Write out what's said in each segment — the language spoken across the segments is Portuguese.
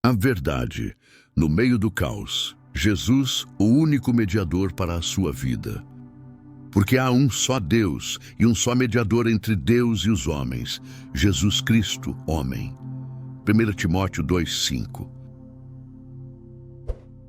A verdade, no meio do caos, Jesus, o único mediador para a sua vida. Porque há um só Deus e um só mediador entre Deus e os homens, Jesus Cristo, homem. 1 Timóteo 2:5.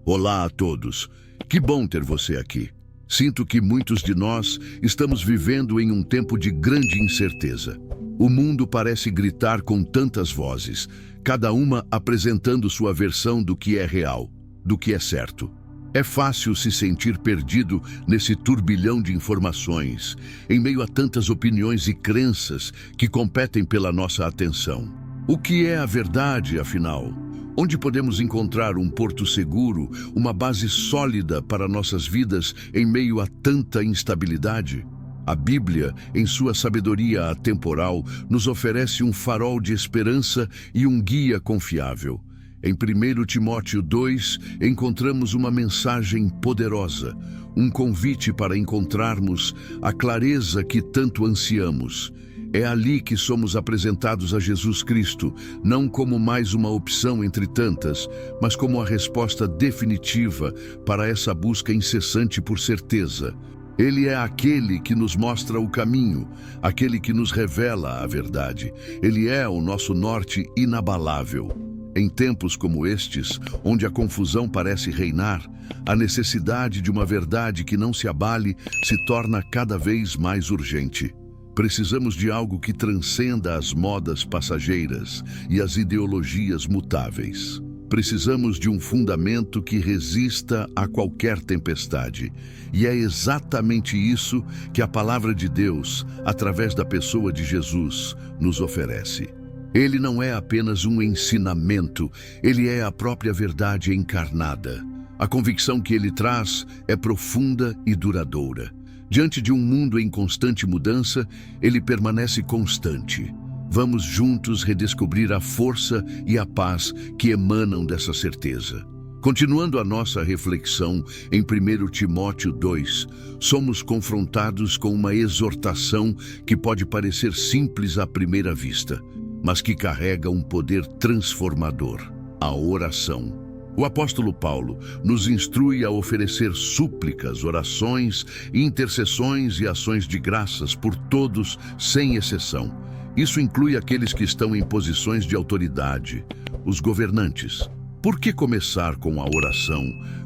Olá a todos, que bom ter você aqui. Sinto que muitos de nós estamos vivendo em um tempo de grande incerteza. O mundo parece gritar com tantas vozes, cada uma apresentando sua versão do que é real, do que é certo. É fácil se sentir perdido nesse turbilhão de informações, em meio a tantas opiniões e crenças que competem pela nossa atenção. O que é a verdade, afinal? Onde podemos encontrar um porto seguro, uma base sólida para nossas vidas em meio a tanta instabilidade? A Bíblia, em sua sabedoria atemporal, nos oferece um farol de esperança e um guia confiável. Em 1 Timóteo 2, encontramos uma mensagem poderosa, um convite para encontrarmos a clareza que tanto ansiamos. É ali que somos apresentados a Jesus Cristo, não como mais uma opção entre tantas, mas como a resposta definitiva para essa busca incessante por certeza. Ele é aquele que nos mostra o caminho, aquele que nos revela a verdade. Ele é o nosso norte inabalável. Em tempos como estes, onde a confusão parece reinar, a necessidade de uma verdade que não se abale se torna cada vez mais urgente. Precisamos de algo que transcenda as modas passageiras e as ideologias mutáveis. Precisamos de um fundamento que resista a qualquer tempestade. E é exatamente isso que a palavra de Deus, através da pessoa de Jesus, nos oferece. Ele não é apenas um ensinamento, ele é a própria verdade encarnada. A convicção que ele traz é profunda e duradoura. Diante de um mundo em constante mudança, ele permanece constante. Vamos juntos redescobrir a força e a paz que emanam dessa certeza. Continuando a nossa reflexão em 1 Timóteo 2, somos confrontados com uma exortação que pode parecer simples à primeira vista, mas que carrega um poder transformador: a oração. O apóstolo Paulo nos instrui a oferecer súplicas, orações, intercessões e ações de graças por todos, sem exceção. Isso inclui aqueles que estão em posições de autoridade, os governantes. Por que começar com a oração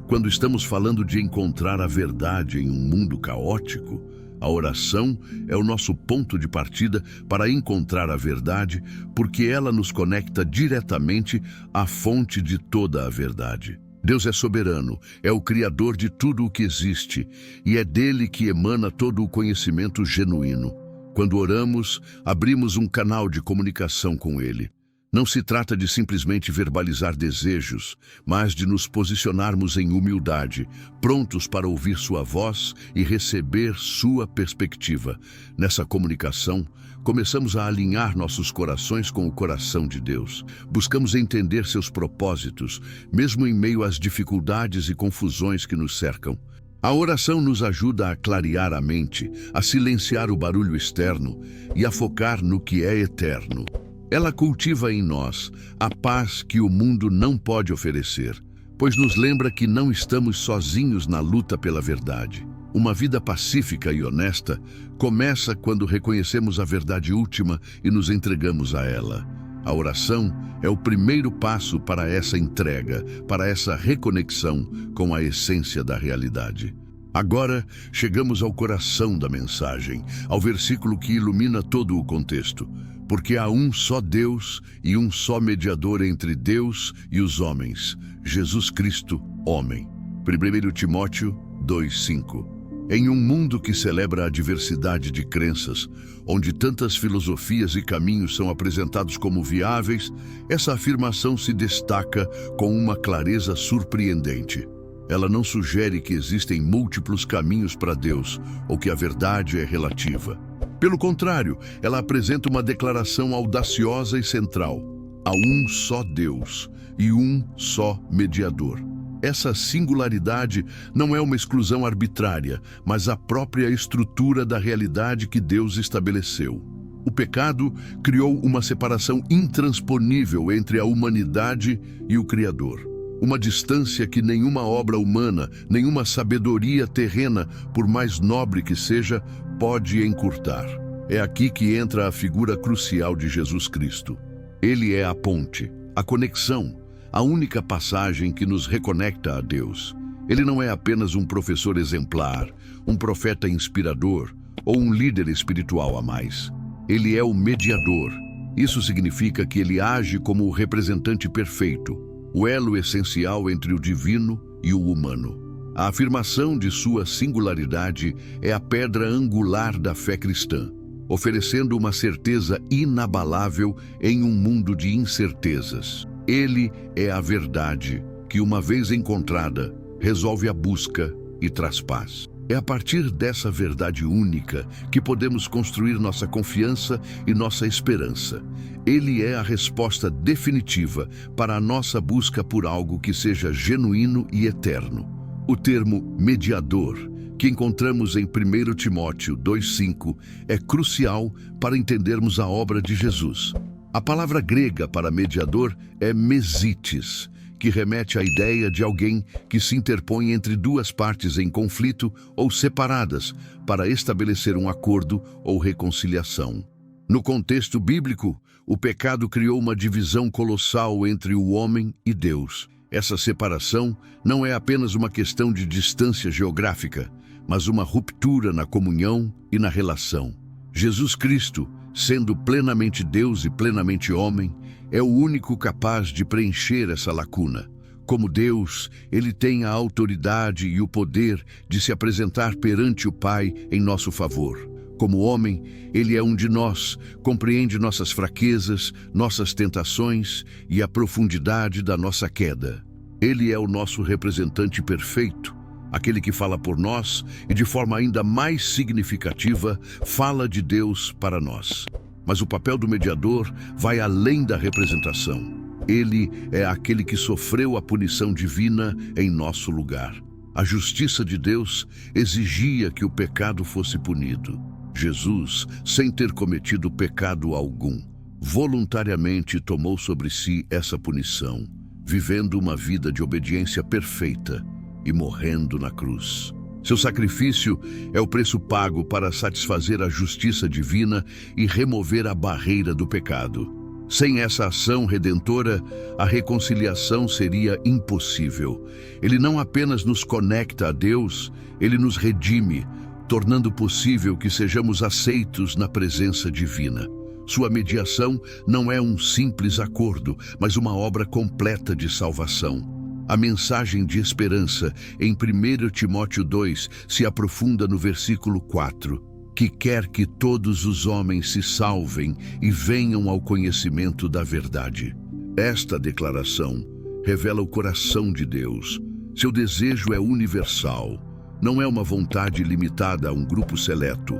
quando estamos falando de encontrar a verdade em um mundo caótico? A oração é o nosso ponto de partida para encontrar a verdade, porque ela nos conecta diretamente à fonte de toda a verdade. Deus é soberano, é o Criador de tudo o que existe, e é dele que emana todo o conhecimento genuíno. Quando oramos, abrimos um canal de comunicação com Ele. Não se trata de simplesmente verbalizar desejos, mas de nos posicionarmos em humildade, prontos para ouvir sua voz e receber sua perspectiva. Nessa comunicação, começamos a alinhar nossos corações com o coração de Deus. Buscamos entender seus propósitos, mesmo em meio às dificuldades e confusões que nos cercam. A oração nos ajuda a clarear a mente, a silenciar o barulho externo e a focar no que é eterno. Ela cultiva em nós a paz que o mundo não pode oferecer, pois nos lembra que não estamos sozinhos na luta pela verdade. Uma vida pacífica e honesta começa quando reconhecemos a verdade última e nos entregamos a ela. A oração é o primeiro passo para essa entrega, para essa reconexão com a essência da realidade. Agora, chegamos ao coração da mensagem, ao versículo que ilumina todo o contexto. Porque há um só Deus e um só mediador entre Deus e os homens, Jesus Cristo, homem. 1 Timóteo 2:5. Em um mundo que celebra a diversidade de crenças, onde tantas filosofias e caminhos são apresentados como viáveis, essa afirmação se destaca com uma clareza surpreendente. Ela não sugere que existem múltiplos caminhos para Deus ou que a verdade é relativa. Pelo contrário, ela apresenta uma declaração audaciosa e central. Há um só Deus e um só mediador. Essa singularidade não é uma exclusão arbitrária, mas a própria estrutura da realidade que Deus estabeleceu. O pecado criou uma separação intransponível entre a humanidade e o Criador. Uma distância que nenhuma obra humana, nenhuma sabedoria terrena, por mais nobre que seja, pode encurtar. É aqui que entra a figura crucial de Jesus Cristo. Ele é a ponte, a conexão, a única passagem que nos reconecta a Deus. Ele não é apenas um professor exemplar, um profeta inspirador ou um líder espiritual a mais. Ele é o mediador. Isso significa que ele age como o representante perfeito, o elo essencial entre o divino e o humano. A afirmação de sua singularidade é a pedra angular da fé cristã, oferecendo uma certeza inabalável em um mundo de incertezas. Ele é a verdade que, uma vez encontrada, resolve a busca e traz paz. É a partir dessa verdade única que podemos construir nossa confiança e nossa esperança. Ele é a resposta definitiva para a nossa busca por algo que seja genuíno e eterno. O termo mediador, que encontramos em 1 Timóteo 2,5, é crucial para entendermos a obra de Jesus. A palavra grega para mediador é mesites, que remete à ideia de alguém que se interpõe entre duas partes em conflito ou separadas para estabelecer um acordo ou reconciliação. No contexto bíblico, o pecado criou uma divisão colossal entre o homem e Deus. Essa separação não é apenas uma questão de distância geográfica, mas uma ruptura na comunhão e na relação. Jesus Cristo, sendo plenamente Deus e plenamente homem, é o único capaz de preencher essa lacuna. Como Deus, ele tem a autoridade e o poder de se apresentar perante o Pai em nosso favor. Como homem, ele é um de nós, compreende nossas fraquezas, nossas tentações e a profundidade da nossa queda. Ele é o nosso representante perfeito, aquele que fala por nós e, de forma ainda mais significativa, fala de Deus para nós. Mas o papel do mediador vai além da representação. Ele é aquele que sofreu a punição divina em nosso lugar. A justiça de Deus exigia que o pecado fosse punido. Jesus, sem ter cometido pecado algum, voluntariamente tomou sobre si essa punição, vivendo uma vida de obediência perfeita e morrendo na cruz. Seu sacrifício é o preço pago para satisfazer a justiça divina e remover a barreira do pecado. Sem essa ação redentora, a reconciliação seria impossível. Ele não apenas nos conecta a Deus, ele nos redime, tornando possível que sejamos aceitos na presença divina. Sua mediação não é um simples acordo, mas uma obra completa de salvação. A mensagem de esperança em 1 Timóteo 2 se aprofunda no versículo 4, que quer que todos os homens se salvem e venham ao conhecimento da verdade. Esta declaração revela o coração de Deus. Seu desejo é universal. Não é uma vontade limitada a um grupo seleto,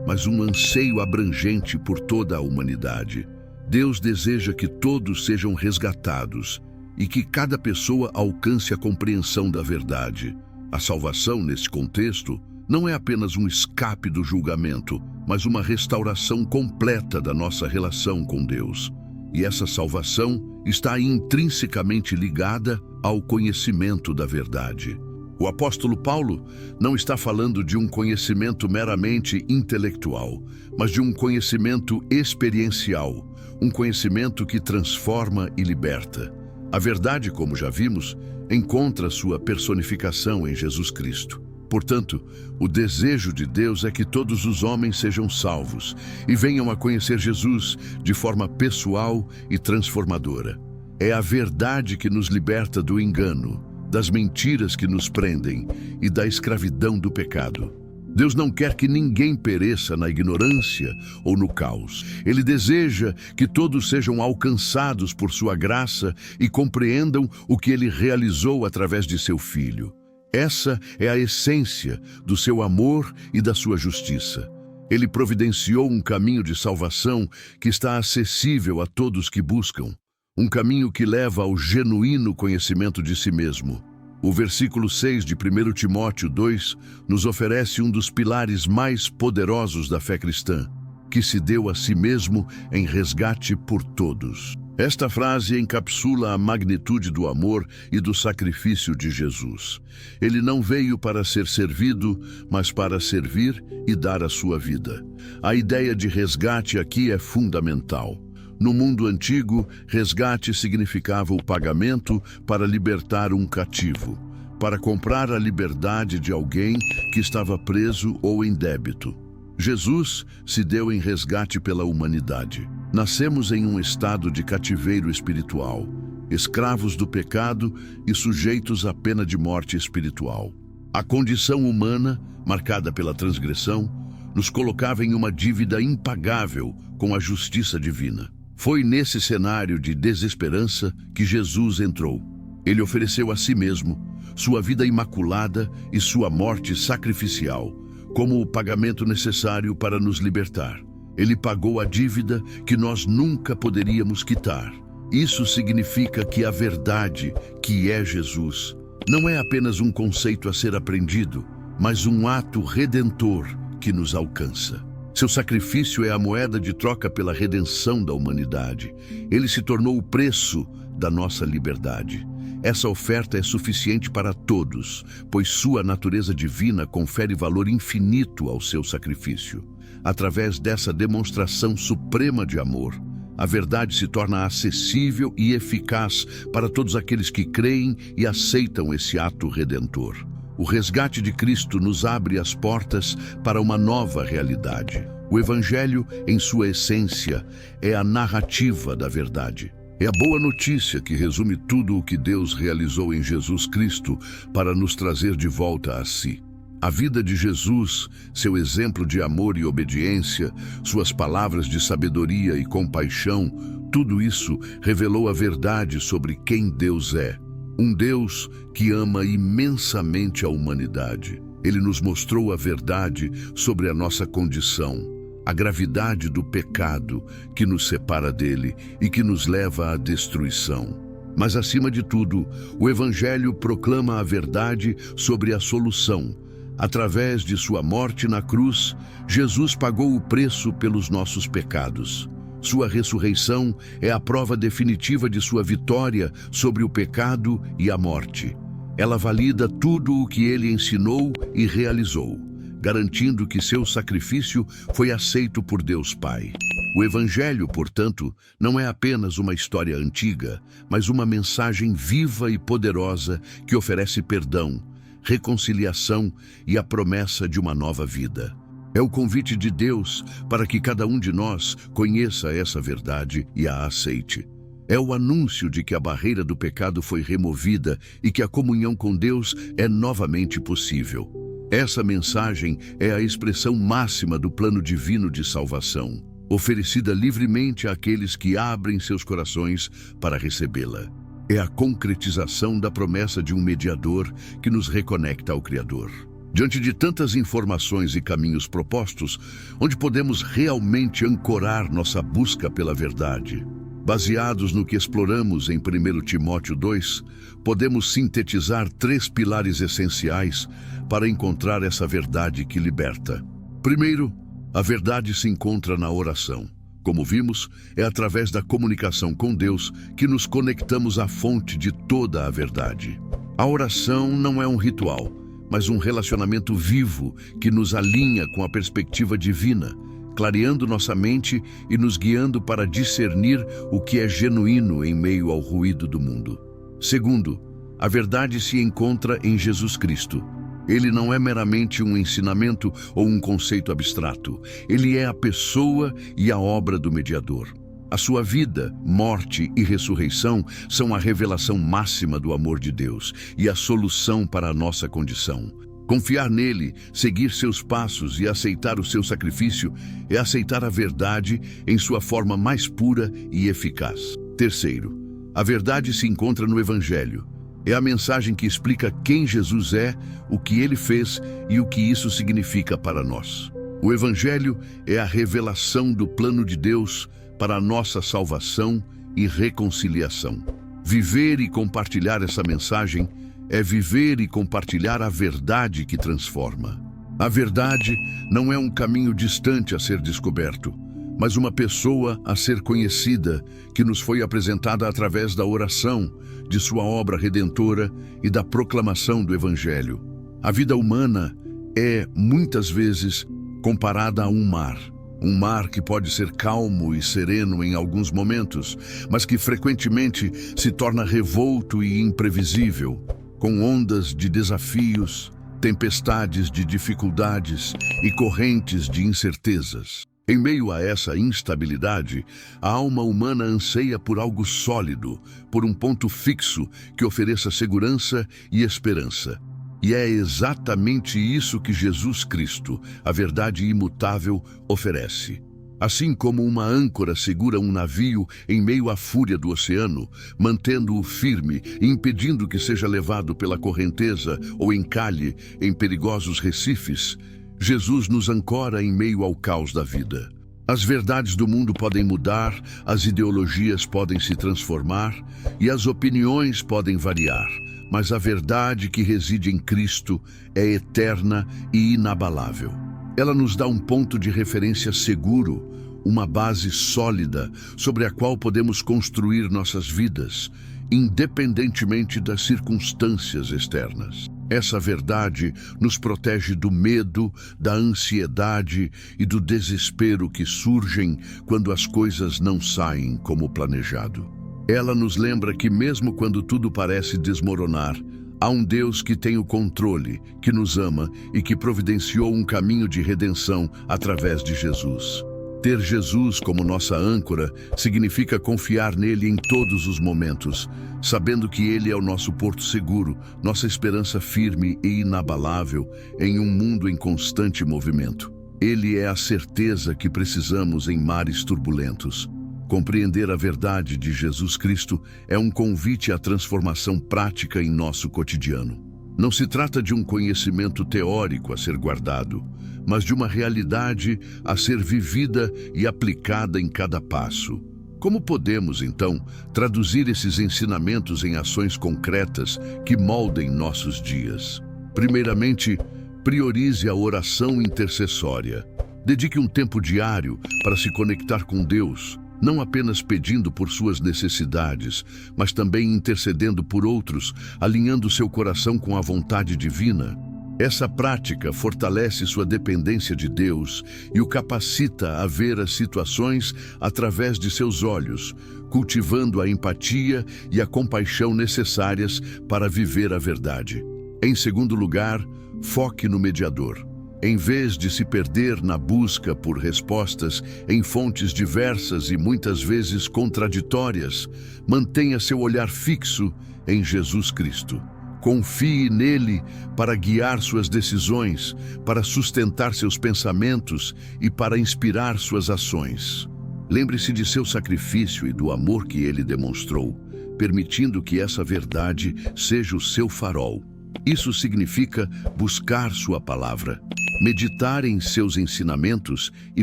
mas um anseio abrangente por toda a humanidade. Deus deseja que todos sejam resgatados e que cada pessoa alcance a compreensão da verdade. A salvação, neste contexto, não é apenas um escape do julgamento, mas uma restauração completa da nossa relação com Deus. E essa salvação está intrinsecamente ligada ao conhecimento da verdade. O apóstolo Paulo não está falando de um conhecimento meramente intelectual, mas de um conhecimento experiencial, um conhecimento que transforma e liberta. A verdade, como já vimos, encontra sua personificação em Jesus Cristo. Portanto, o desejo de Deus é que todos os homens sejam salvos e venham a conhecer Jesus de forma pessoal e transformadora. É a verdade que nos liberta do engano, das mentiras que nos prendem e da escravidão do pecado. Deus não quer que ninguém pereça na ignorância ou no caos. Ele deseja que todos sejam alcançados por sua graça e compreendam o que ele realizou através de seu Filho. Essa é a essência do seu amor e da sua justiça. Ele providenciou um caminho de salvação que está acessível a todos que buscam, um caminho que leva ao genuíno conhecimento de si mesmo. O versículo 6 de 1 Timóteo 2 nos oferece um dos pilares mais poderosos da fé cristã. que se deu a si mesmo em resgate por todos. Esta frase encapsula a magnitude do amor e do sacrifício de Jesus. Ele não veio para ser servido, mas para servir e dar a sua vida. A ideia de resgate aqui é fundamental. No mundo antigo, resgate significava o pagamento para libertar um cativo, para comprar a liberdade de alguém que estava preso ou em débito. Jesus se deu em resgate pela humanidade. Nascemos em um estado de cativeiro espiritual, escravos do pecado e sujeitos à pena de morte espiritual. A condição humana, marcada pela transgressão, nos colocava em uma dívida impagável com a justiça divina. Foi nesse cenário de desesperança que Jesus entrou. Ele ofereceu a si mesmo, sua vida imaculada e sua morte sacrificial, como o pagamento necessário para nos libertar. Ele pagou a dívida que nós nunca poderíamos quitar. Isso significa que a verdade, que é Jesus, não é apenas um conceito a ser aprendido, mas um ato redentor que nos alcança. Seu sacrifício é a moeda de troca pela redenção da humanidade. Ele se tornou o preço da nossa liberdade. Essa oferta é suficiente para todos, pois sua natureza divina confere valor infinito ao seu sacrifício. Através dessa demonstração suprema de amor, a verdade se torna acessível e eficaz para todos aqueles que creem e aceitam esse ato redentor. O resgate de Cristo nos abre as portas para uma nova realidade. O Evangelho, em sua essência, é a narrativa da verdade. É a boa notícia que resume tudo o que Deus realizou em Jesus Cristo para nos trazer de volta a si. A vida de Jesus, seu exemplo de amor e obediência, suas palavras de sabedoria e compaixão, tudo isso revelou a verdade sobre quem Deus é. Um Deus que ama imensamente a humanidade. Ele nos mostrou a verdade sobre a nossa condição, a gravidade do pecado que nos separa dele e que nos leva à destruição. Mas, acima de tudo, o Evangelho proclama a verdade sobre a solução. Através de sua morte na cruz, Jesus pagou o preço pelos nossos pecados. Sua ressurreição é a prova definitiva de sua vitória sobre o pecado e a morte. Ela valida tudo o que ele ensinou e realizou, garantindo que seu sacrifício foi aceito por Deus Pai. O Evangelho, portanto, não é apenas uma história antiga, mas uma mensagem viva e poderosa que oferece perdão, reconciliação e a promessa de uma nova vida. É o convite de Deus para que cada um de nós conheça essa verdade e a aceite. É o anúncio de que a barreira do pecado foi removida e que a comunhão com Deus é novamente possível. Essa mensagem é a expressão máxima do plano divino de salvação, oferecida livremente àqueles que abrem seus corações para recebê-la. É a concretização da promessa de um mediador que nos reconecta ao Criador. Diante de tantas informações e caminhos propostos, onde podemos realmente ancorar nossa busca pela verdade? Baseados no que exploramos em 1 Timóteo 2, podemos sintetizar 3 pilares essenciais para encontrar essa verdade que liberta. Primeiro, a verdade se encontra na oração. Como vimos, é através da comunicação com Deus que nos conectamos à fonte de toda a verdade. A oração não é um ritual, mas um relacionamento vivo que nos alinha com a perspectiva divina, clareando nossa mente e nos guiando para discernir o que é genuíno em meio ao ruído do mundo. Segundo, a verdade se encontra em Jesus Cristo. Ele não é meramente um ensinamento ou um conceito abstrato. Ele é a pessoa e a obra do mediador. A sua vida, morte e ressurreição são a revelação máxima do amor de Deus e a solução para a nossa condição. Confiar nele, seguir seus passos e aceitar o seu sacrifício é aceitar a verdade em sua forma mais pura e eficaz. Terceiro, a verdade se encontra no Evangelho. É a mensagem que explica quem Jesus é, o que ele fez e o que isso significa para nós. O Evangelho é a revelação do plano de Deus para a nossa salvação e reconciliação. Viver e compartilhar essa mensagem é viver e compartilhar a verdade que transforma. A verdade não é um caminho distante a ser descoberto, mas uma pessoa a ser conhecida, que nos foi apresentada através da oração, de sua obra redentora e da proclamação do Evangelho. A vida humana é, muitas vezes, comparada a um mar. Um mar que pode ser calmo e sereno em alguns momentos, mas que frequentemente se torna revolto e imprevisível, com ondas de desafios, tempestades de dificuldades e correntes de incertezas. Em meio a essa instabilidade, a alma humana anseia por algo sólido, por um ponto fixo que ofereça segurança e esperança. E é exatamente isso que Jesus Cristo, a verdade imutável, oferece. Assim como uma âncora segura um navio em meio à fúria do oceano, mantendo-o firme e impedindo que seja levado pela correnteza ou encalhe em perigosos recifes, Jesus nos ancora em meio ao caos da vida. As verdades do mundo podem mudar, as ideologias podem se transformar e as opiniões podem variar, mas a verdade que reside em Cristo é eterna e inabalável. Ela nos dá um ponto de referência seguro, uma base sólida sobre a qual podemos construir nossas vidas, independentemente das circunstâncias externas. Essa verdade nos protege do medo, da ansiedade e do desespero que surgem quando as coisas não saem como planejado. Ela nos lembra que mesmo quando tudo parece desmoronar, há um Deus que tem o controle, que nos ama e que providenciou um caminho de redenção através de Jesus. Ter Jesus como nossa âncora significa confiar nele em todos os momentos, sabendo que ele é o nosso porto seguro, nossa esperança firme e inabalável em um mundo em constante movimento. Ele é a certeza que precisamos em mares turbulentos. Compreender a verdade de Jesus Cristo é um convite à transformação prática em nosso cotidiano. Não se trata de um conhecimento teórico a ser guardado, mas de uma realidade a ser vivida e aplicada em cada passo. Como podemos, então, traduzir esses ensinamentos em ações concretas que moldem nossos dias? Primeiramente, priorize a oração intercessória. Dedique um tempo diário para se conectar com Deus, não apenas pedindo por suas necessidades, mas também intercedendo por outros, alinhando seu coração com a vontade divina. Essa prática fortalece sua dependência de Deus e o capacita a ver as situações através de seus olhos, cultivando a empatia e a compaixão necessárias para viver a verdade. Em segundo lugar, foque no mediador. Em vez de se perder na busca por respostas em fontes diversas e muitas vezes contraditórias, mantenha seu olhar fixo em Jesus Cristo. Confie nele para guiar suas decisões, para sustentar seus pensamentos e para inspirar suas ações. Lembre-se de seu sacrifício e do amor que ele demonstrou, permitindo que essa verdade seja o seu farol. Isso significa buscar sua palavra, meditar em seus ensinamentos e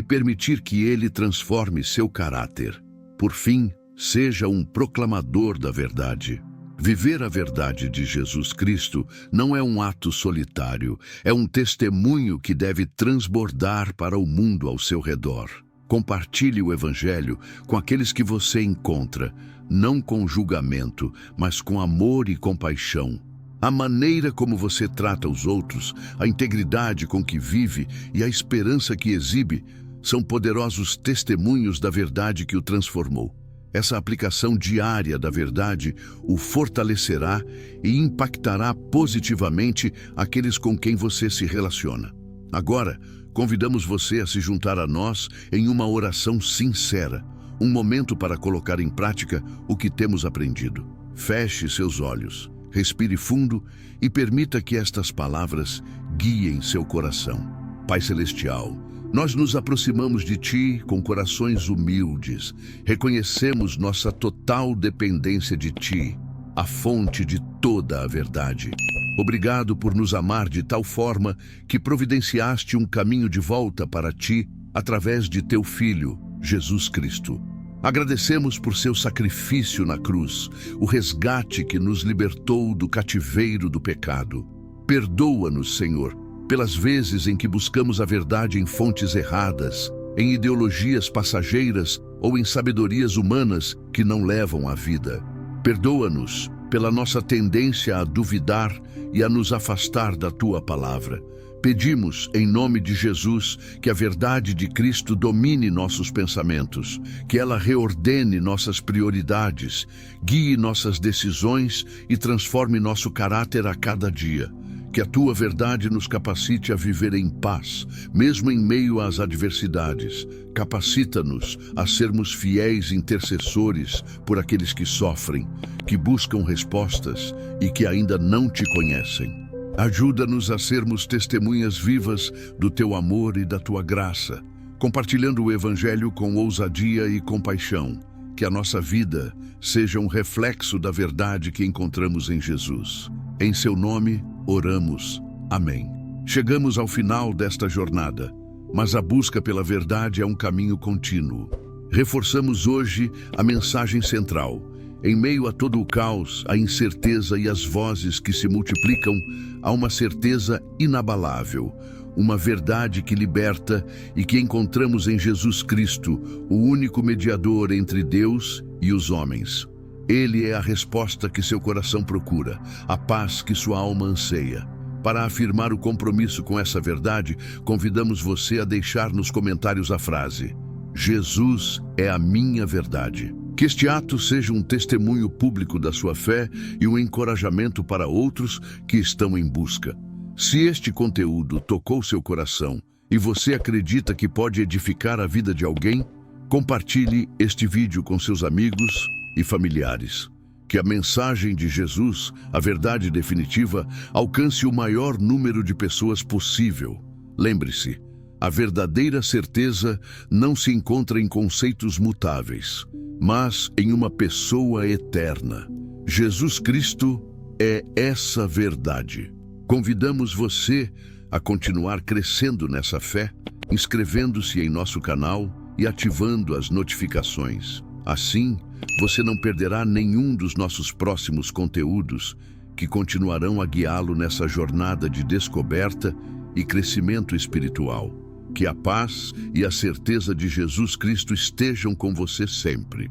permitir que ele transforme seu caráter. Por fim, seja um proclamador da verdade. Viver a verdade de Jesus Cristo não é um ato solitário, é um testemunho que deve transbordar para o mundo ao seu redor. Compartilhe o Evangelho com aqueles que você encontra, não com julgamento, mas com amor e compaixão. A maneira como você trata os outros, a integridade com que vive e a esperança que exibe são poderosos testemunhos da verdade que o transformou. Essa aplicação diária da verdade o fortalecerá e impactará positivamente aqueles com quem você se relaciona. Agora, convidamos você a se juntar a nós em uma oração sincera, um momento para colocar em prática o que temos aprendido. Feche seus olhos. Respire fundo e permita que estas palavras guiem seu coração. Pai Celestial, nós nos aproximamos de Ti com corações humildes. Reconhecemos nossa total dependência de Ti, a fonte de toda a verdade. Obrigado por nos amar de tal forma que providenciaste um caminho de volta para Ti através de Teu Filho, Jesus Cristo. Agradecemos por seu sacrifício na cruz, o resgate que nos libertou do cativeiro do pecado. Perdoa-nos, Senhor, pelas vezes em que buscamos a verdade em fontes erradas, em ideologias passageiras ou em sabedorias humanas que não levam à vida. Perdoa-nos pela nossa tendência a duvidar e a nos afastar da Tua palavra. Pedimos, em nome de Jesus, que a verdade de Cristo domine nossos pensamentos, que ela reordene nossas prioridades, guie nossas decisões e transforme nosso caráter a cada dia. Que a Tua verdade nos capacite a viver em paz, mesmo em meio às adversidades. Capacita-nos a sermos fiéis intercessores por aqueles que sofrem, que buscam respostas e que ainda não Te conhecem. Ajuda-nos a sermos testemunhas vivas do Teu amor e da Tua graça, compartilhando o Evangelho com ousadia e compaixão. Que a nossa vida seja um reflexo da verdade que encontramos em Jesus. Em Seu nome, oramos. Amém. Chegamos ao final desta jornada, mas a busca pela verdade é um caminho contínuo. Reforçamos hoje a mensagem central. Em meio a todo o caos, a incerteza e as vozes que se multiplicam, há uma certeza inabalável, uma verdade que liberta e que encontramos em Jesus Cristo, o único mediador entre Deus e os homens. Ele é a resposta que seu coração procura, a paz que sua alma anseia. Para afirmar o compromisso com essa verdade, convidamos você a deixar nos comentários a frase: Jesus é a minha verdade. Que este ato seja um testemunho público da sua fé e um encorajamento para outros que estão em busca. Se este conteúdo tocou seu coração e você acredita que pode edificar a vida de alguém, compartilhe este vídeo com seus amigos e familiares. Que a mensagem de Jesus, a verdade definitiva, alcance o maior número de pessoas possível. Lembre-se, a verdadeira certeza não se encontra em conceitos mutáveis, mas em uma pessoa eterna. Jesus Cristo é essa verdade. Convidamos você a continuar crescendo nessa fé, inscrevendo-se em nosso canal e ativando as notificações. Assim, você não perderá nenhum dos nossos próximos conteúdos que continuarão a guiá-lo nessa jornada de descoberta e crescimento espiritual. Que a paz e a certeza de Jesus Cristo estejam com você sempre.